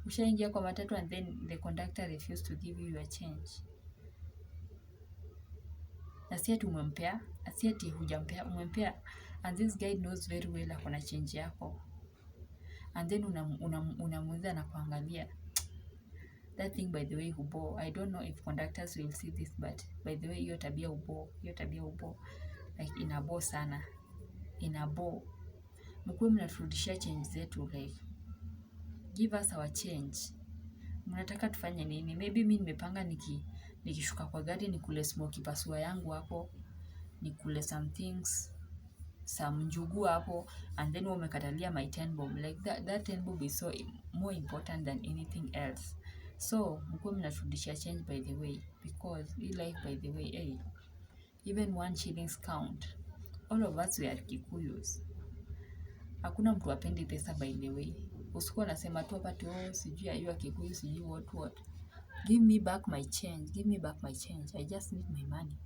Ushaingia kwa matatu and then the conductor refused to give you your change. Asieti umempea, asieti hujampea, umempea, and this guy knows very well akona change yako. And then unamuuliza na kuangalia. That thing, by the way, hubo. I don't know if conductors will see this, but by the way, hiyo tabia hubo. Like, inabo sana. Inabo. Mkuwe mnaturudishia change zetu, like, give us our change. Mnataka tufanye nini? Maybe mimi nimepanga nikishuka kwa gari nikule smoky pasua yangu hapo, nikule some things, some njugu hapo, and then umekatalia my 10 bob. Like that 10 bob is so more important than anything else. So mkuwe mnaturudishia change, by the way, because we life, by the way, hey, even 1 shillings count. All of us, we are Kikuyus. Hakuna mtu apendi pesa, by the way. Usikuwa nasema tu hapa tu sijui ayua Kikuyu sijui what. Give me back my change. I just need my money.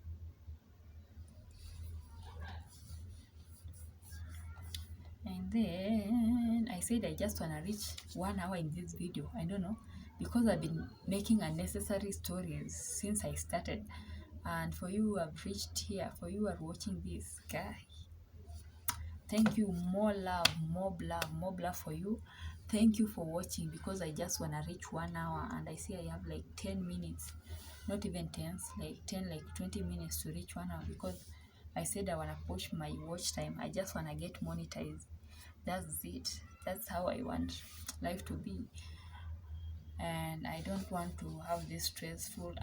And then I said I just want to reach 1 hour in this video. I don't know, because I've been making unnecessary stories since I started. And for you who have reached here, for you who are watching this, guy, thank you. More love for you. Thank you for watching, because I just want to reach 1 hour, and I see I have like 10 minutes, not even 10, like 10, like 20 minutes to reach 1 hour, because I said I want to push my watch time. I just want to get monetized. That's it. That's how I want life to be. And I don't want to have this stressful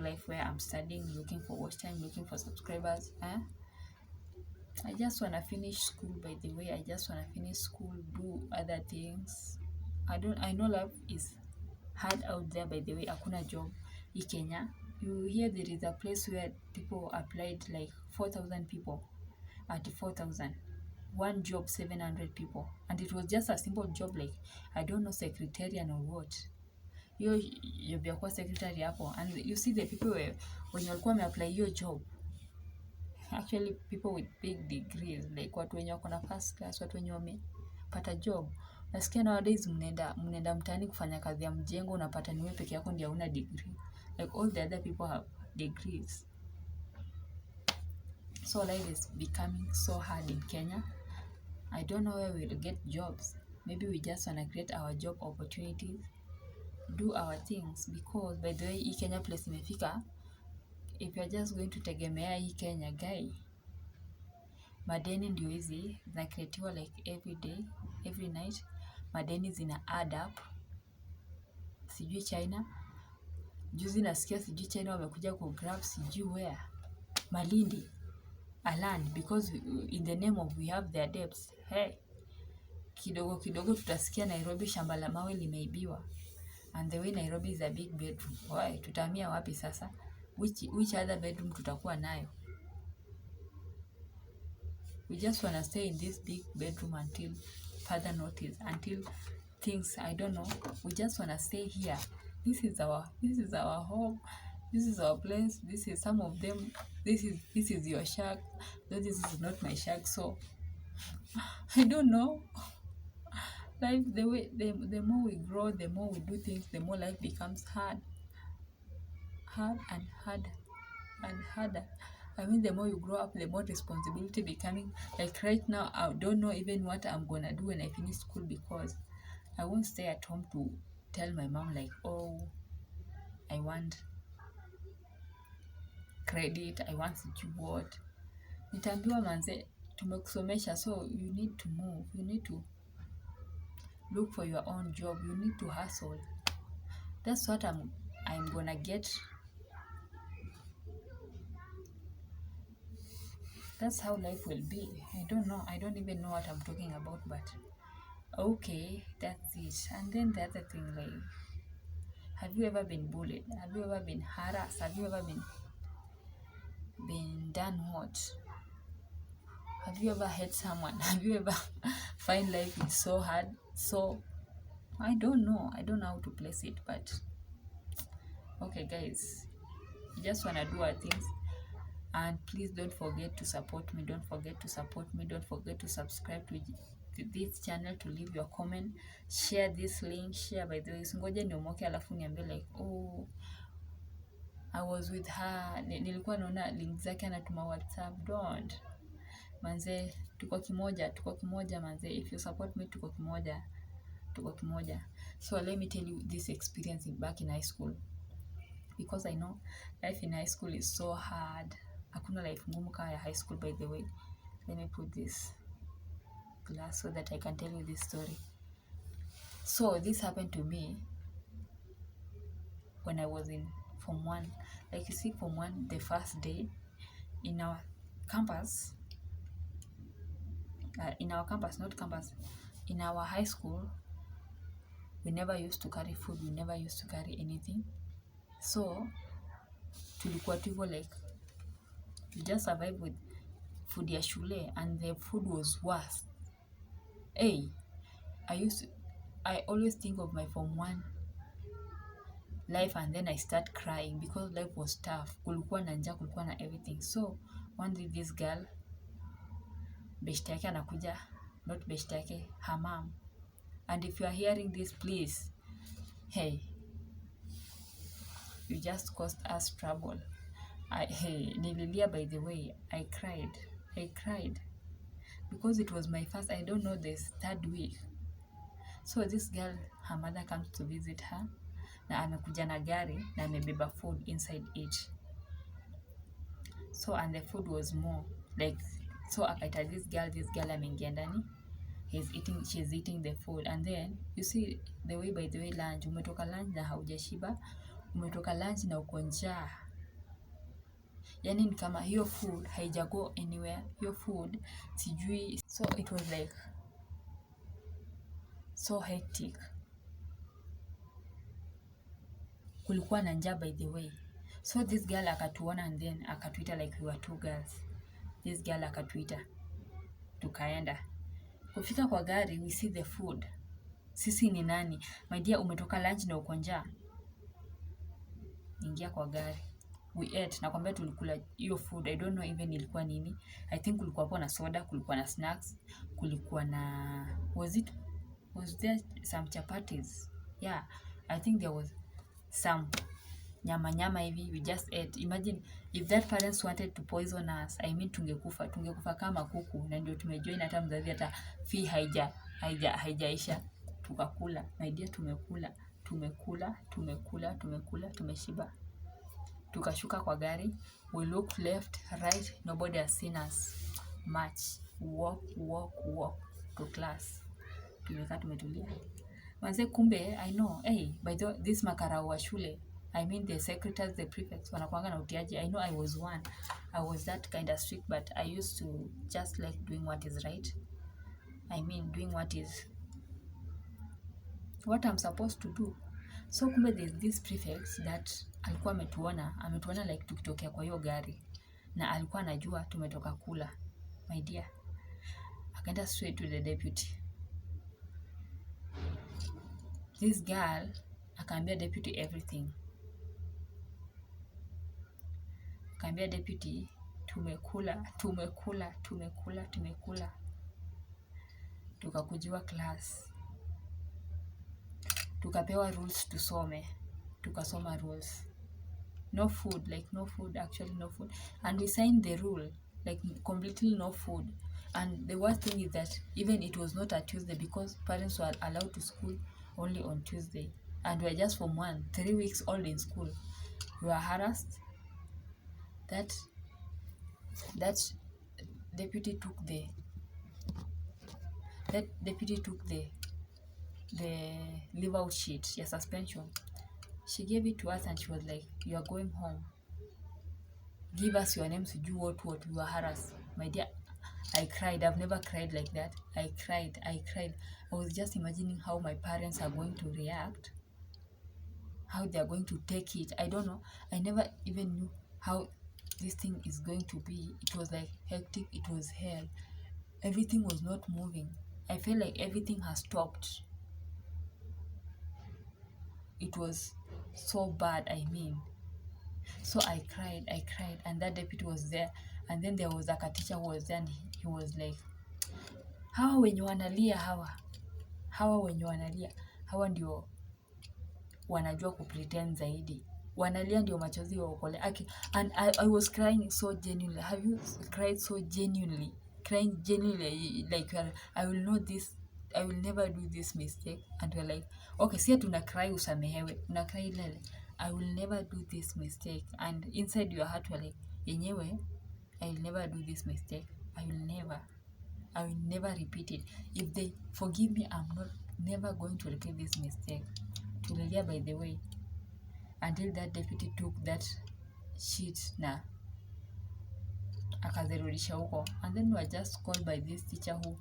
life where I'm studying, looking for watch time, looking for subscribers. I just want to finish school, by the way. I just want to finish school, do other things. I know life is hard out there, by the way. Hakuna job in Kenya. You hear there is a place where people applied, like 4,000 people at 4,000. One job, 700 people. And it was just a simple job, like, I don't know, secretarian or what. You're secretary hapo. And you see the people when you walikuwa apply your job, actually people with big degrees, like watu wenye wako na first class, watu wenye wamepata job. Nasikia nowadays mnaenda mtaani kufanya kazi ya mjengo, unapata ni wewe peke yako ndiye huna degree. Like all the other people have degrees. So life is becoming so hard in Kenya. I don't know where we'll get jobs. Maybe we just want to create our job opportunities, do our things, because by the way, hii Kenya place imefika, if you're just going to tegemea hii Kenya, guy, madeni ndio hizi zinakreatiwa like every day, every night. Madeni zina add up. Sijui China, juzi nasikia sijui China wamekuja ku grab sijui where, Malindi, a land, because in the name of we have their debts. Hey, kidogo tutasikia Nairobi shamba la mawe limeibiwa. And the way Nairobi is a big bedroom. Why? Tutahamia wapi sasa? Which other bedroom tutakuwa nayo? We just want to stay in this big bedroom until further notice, until things, I don't know. We just want to stay here. This is our home. This is our place. This is some of them. This is your shack. This is not my shack. So I don't know. Life, the more we grow, the more we do things, the more life becomes hard. hard and harder and harder. I mean, the more you grow up, the more responsibility becoming. Like right now, I don't know even what I'm gonna do when I finish school, because I won't stay at home to tell my mom like, oh, I want credit, I want sijui what. Nitaambiwa manze, tumekusomesha, so you need to move, you need to look for your own job, you need to hustle. That's what I'm gonna get. That's how life will be. I don't know. I don't even know what I'm talking about, but okay, that's it. And then the other thing, like, have you ever been bullied? Have you ever been harassed? Have you ever been done what? Have you ever hate someone? Have you ever find life is so hard? So I don't know. I don't know how to place it, but okay, guys, I just wanna do our things. And please don't forget to support me. Don't forget to support me. Don't forget to subscribe to this channel, to leave your comment, share this link, share. By the way, usingoje niomoke alafu niambie like, oh, I was with her, nilikuwa naona link zake anatuma WhatsApp. Don't manze, tuko kimoja manze. If you support me, tuko kimoja. So let me tell you this experience back in high school, because I know life in high school is so hard. Hakuna life ngumu kama ya high school. By the way, let me put this glass so that I can tell you this story. So this happened to me when I was in Form 1. Like, you see, Form 1, the first day in our campus, in our high school, we never used to carry food, we never used to carry anything. So tulikuwa tu hivyo, like, we just survive with food ya shule, and the food was worse. Hey, I always think of my Form 1 life, and then I start crying because life was tough. Kulikuwa na njaa, kulikuwa na everything. So one day this girl, beshte yake anakuja, not beshte yake, her mom. And if you are hearing this, please, hey, you just caused us trouble. Nililia, by the way. I cried because it was my first, I don't know, this 3rd week. So this girl, her mother comes to visit her, na amekuja na gari na amebeba food inside it. So, and the food was more like, so akaita this girl ameingia ndani, she's eating the food. And then you see the way, by the way, lunch, umetoka lunch na haujashiba, umetoka lunch na uko njaa. Yani ni kama hiyo food haijago anywhere, hiyo food sijui. So it was like so hectic. Kulikuwa na njaa, by the way. So this girl akatuona, and then akatuita, like we were 2 girls. This girl akatuita, tukaenda. Kufika kwa gari, we see the food. Sisi ni nani? My dear, umetoka lunch na uko njaa. Ingia kwa gari. We ate. Nakwambia tulikula hiyo food. I don't know even ilikuwa nini. I think kulikuwa hapo na soda, kulikuwa na snacks, kulikuwa na, was there some chapatis? Yeah, I think there was some nyama hivi. We just ate. Imagine if that parents wanted to poison us. I mean, tungekufa kama kuku. Na ndio tumejoin, hata mzazi hata fee haijaisha. Tukakula. My dear, tumekula, tumeshiba. Tukashuka kwa gari. We looked left, right, nobody has seen us. March, walk to class. Tumetulia. Manze, kumbe, I know, hey, by this makarao wa shule, I mean the secretaries, the prefects, wanakuanga na utiaji. I know I was one. I was that kind of strict, but I used to just like doing what is right. I mean, doing what I'm supposed to do. So kumbe there's this prefect that alikuwa ametuona like tukitokea kwa hiyo gari, na alikuwa anajua tumetoka kula. My dear, akaenda straight to the deputy. This girl akaambia deputy everything. Akaambia deputy, tumekula. Tukakujiwa class, tukapewa rules tusome, tukasoma rules. no food, like no food, actually no food. And we signed the rule, like completely no food. And the worst thing is that even it was not a Tuesday, because parents were allowed to school only on Tuesday, and we're just from 3 weeks old in school. We were harassed. That deputy took the leave out sheet, your suspension. She gave it to us and she was like, you are going home, give us your names. You do what we were harassed. My dear, I cried. I've never cried like that. I cried. I was just imagining how my parents are going to react, how they are going to take it. I don't know. I never even knew how this thing is going to be. It was like hectic. It was hell. Everything was not moving. I felt like everything has stopped. It was so bad, I mean. So I cried, and that deputy was there. And then there was like a teacher who was there, and he was like, hawa wenye wanalia hawa ndio wanajua kupretend zaidi, wanalia ndio machozi waokole. And I was crying so genuinely. Have you cried so genuinely? Crying genuinely, like I will never do this mistake. And we're like, okay, si tuna cry usamehewe, una cry lele, I will never do this mistake. And inside your heart you're like, yenyewe, I will never do this mistake. I will never repeat it. If they forgive me, I'm not never going to repeat this mistake. Tulilia, by the way, until that deputy took that sheet na akazirudisha huko. And then we were just called by this teacher who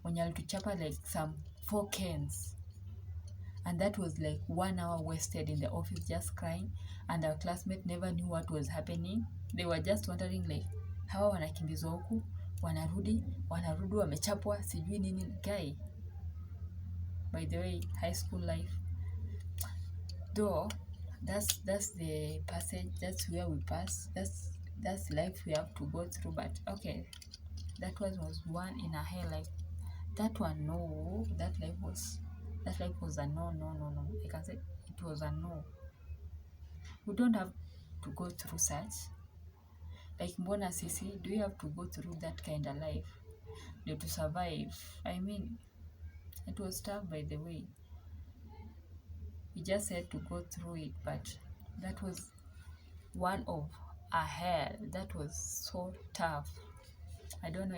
mwenye alituchapa like some 4 cans. And that was like 1 hour wasted in the office just crying. And our classmates never knew what was happening. They were just wondering like, hawa wanakimbizwa huku, wanarudi wamechapwa, sijui nini. Guy, by the way, high school life, though, that's the passage, that's where we pass, that's life we have to go through. But okay, that was one in a hell life. That one, no, that life was a no. I can say it was a no. We don't have to go through such. Like, mbona sisi, do you have to go through that kind of life to survive? I mean, it was tough, by the way. We just had to go through it, but that was one of a hell. That was so tough. I don't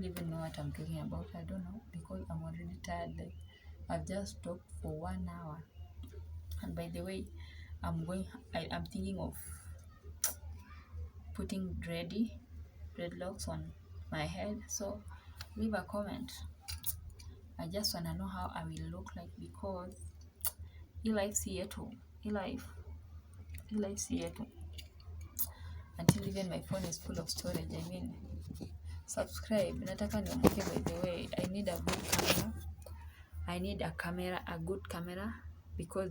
even know what I'm talking about. I don't know, because I'm already tired. Like, I've just talked for 1 hour. And by the way, I'm thinking of putting dreadlocks on my head. So leave a comment. I just wanna know how I will look like, because life si yetu. Life si yetu. Until even my phone is full of storage. I mean, subscribe. Nataka niomke, by the way. I need a good camera. A good camera, because